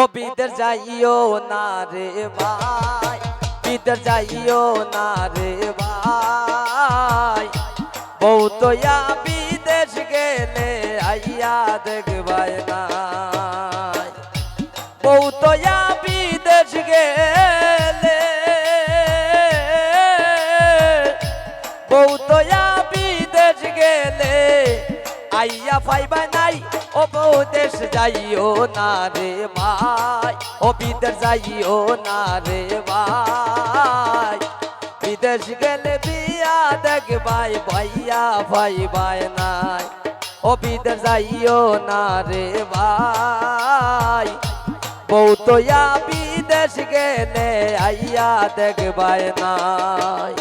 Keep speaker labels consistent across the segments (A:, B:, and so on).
A: ও বিদের যাইও না রে ভাই, বিদের যাইও না রে ভাই, বউ তো বিদেশ গেলে আইয়া দেখবাই না, বউ তো বিদেশ গেলে, বউ তো বিদেশ গেলে আইয়া পাইবা নাই, ও বউ দেশ যাইও না রে ভাই, ও বিদেশ যাইও না রে ভাই, বিদেশ গেলে বিয়া দেখবাই ভাইয়া পাইবাই নাই, ও বিদেশ যাইও না রে ভাই, বউ তো বিদেশ গেলে আইয়া দেখবাই নাই।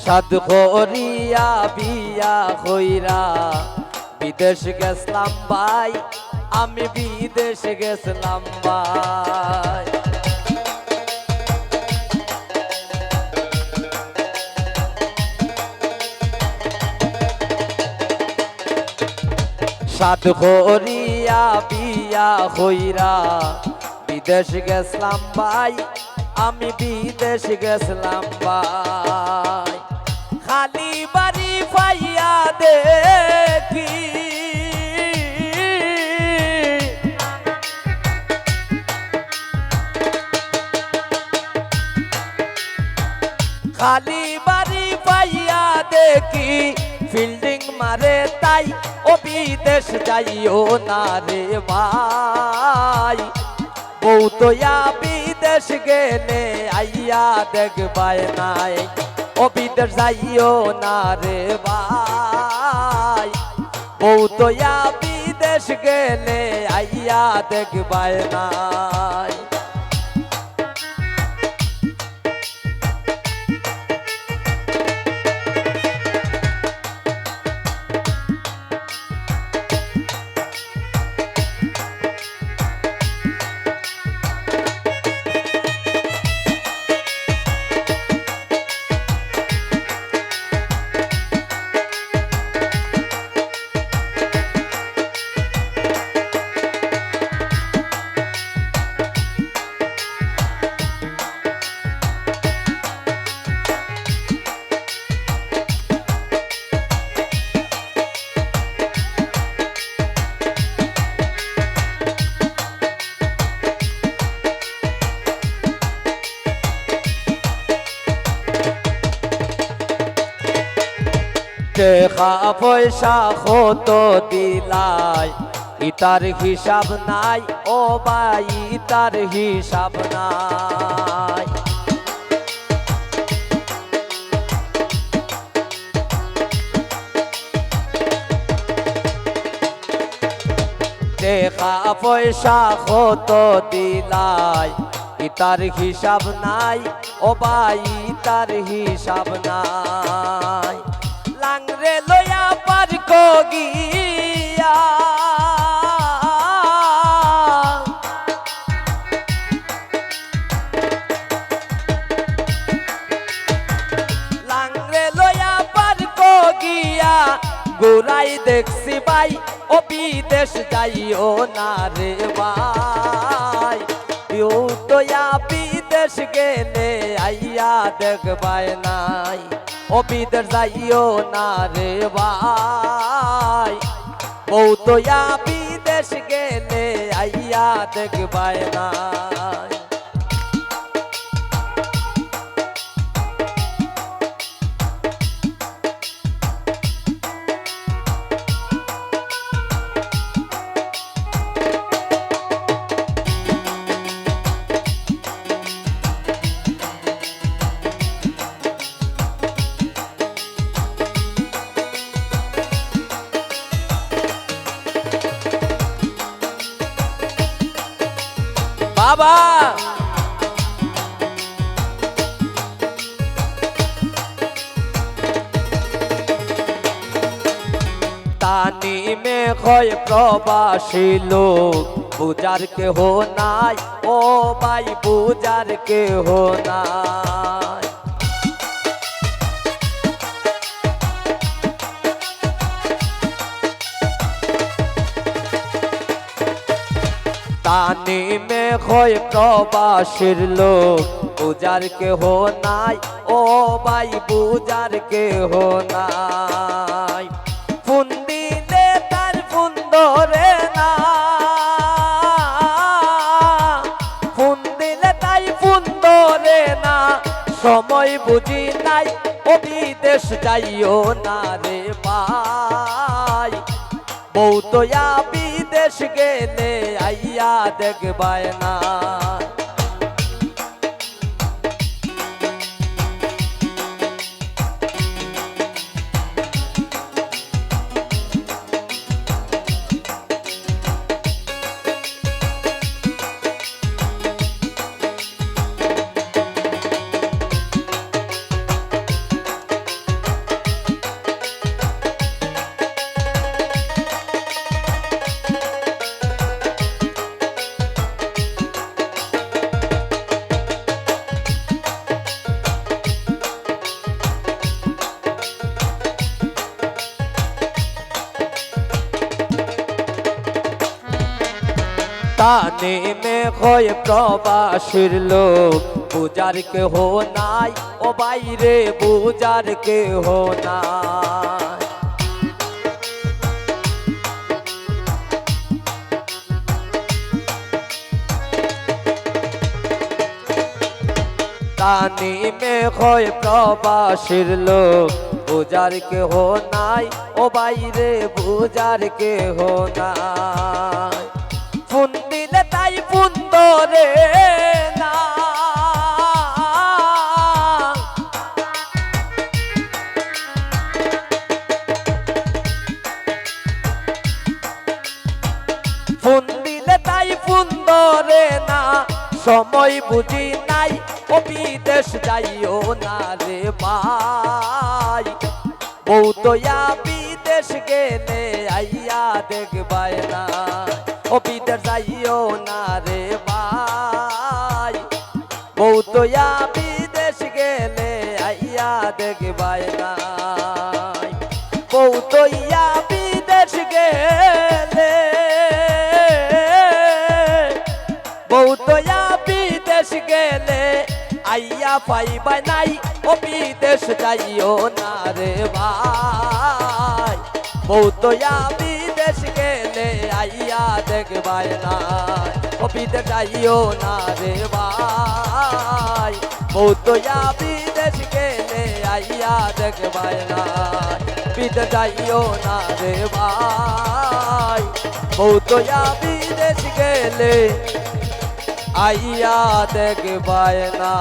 A: সাধ করিয়া বিয়া হইরা বিদেশ গেছলাম ভাই, আমি বিদেশ গেছলাম ভাই, সাধ করিয়া বিয়া হইরা বিদেশ গেছলাম ভাই, আমি বিদেশ গেছলাম ভাই, খালি বাড়ি পাইয়া দেখি, খালি বাড়ি পাইয়া দেখি ফিল্ডিং মারে তাই, ও বিদেশ যাইও না রে ভাই, বউ তো বিদেশ গেলে আইয়া দেখবাই নাই, ও বিদেশ যাইও না রে ভাই, বউ তো বিদেশ গেলে আইয়া দেখবাই নাই। টাকা পয়সা কত দিলাই, ইতার হিসাব নাই, ও ভাই ইতার হিসাব নাই, টাকা পয়সা কত দিলাই, ইতার হিসাব নাই, ও ভাই ইতার হিসাব নাই, লাংরে লয়া পার গিয়া, লাংরে লয়া পার গিয়া গোড়াই দেখছি ভাই, ও বিদেশ যাইও না রে ভাই, ও তো বিদেশ গেলে আইয়া দেখবাই নাই, ও বিদেশ যাইও না রে ভাই, বউ তো বিদেশ গেলে আইয়া দেখবাই নাই। বাবা মে হয় প্রবাসী লোক বুজার কেহ নাই ও ভাই বুজার কেহ নাই তানি মে হয় প্রবাসীর লোক বুজার কেহ নাই ও ভাই বুজার কেহ নাই ফোন দিলে তার ফোন ধরে না ফোন দিলে তাই ফোন ধরে না সময় বুঝি নাই ও বিদেশ যাইও না রে ভাই বউ তো বিদেশ গেলে আইয়া দেখবায় না তানে মে হয় প্রবাসীর লোক বুজার কেহ নাই ও বাইরে বুজার কেহ নাই তানে মে হয় প্রবাসীর লোক বুজার কেহ নাই ও বাইরে বুজার কেহ নাই ফোন দিলে তাই ফোন ধরে না ফোন দিলে তাই ফোন ধরে না সময় বুঝি নাই ও বিদেশ যাইও না রে ভাই বউ তো বিদেশ গেলে আইয়া দেখবায় না ও বিদেশ যাইও না রে ভাই বউ তো বিদেশ গেলে আইয়া দেখবায় না বউ তো বিদেশ গেলে বউ তো বিদেশ গেলে আইয়া পাইবাই নাই ও বিদেশ যাইও না রে ভাই বউ তো বিদেশ গেলে আইয়া দেখবায় না ও বিদেশ যাইও না রে ভাই বউ তো বিদেশ গেলে আইয়া দেখবায় না বিদেশ যাইও না রে ভাই বউ তো বিদেশ গেলে আইয়া দেখবায় না।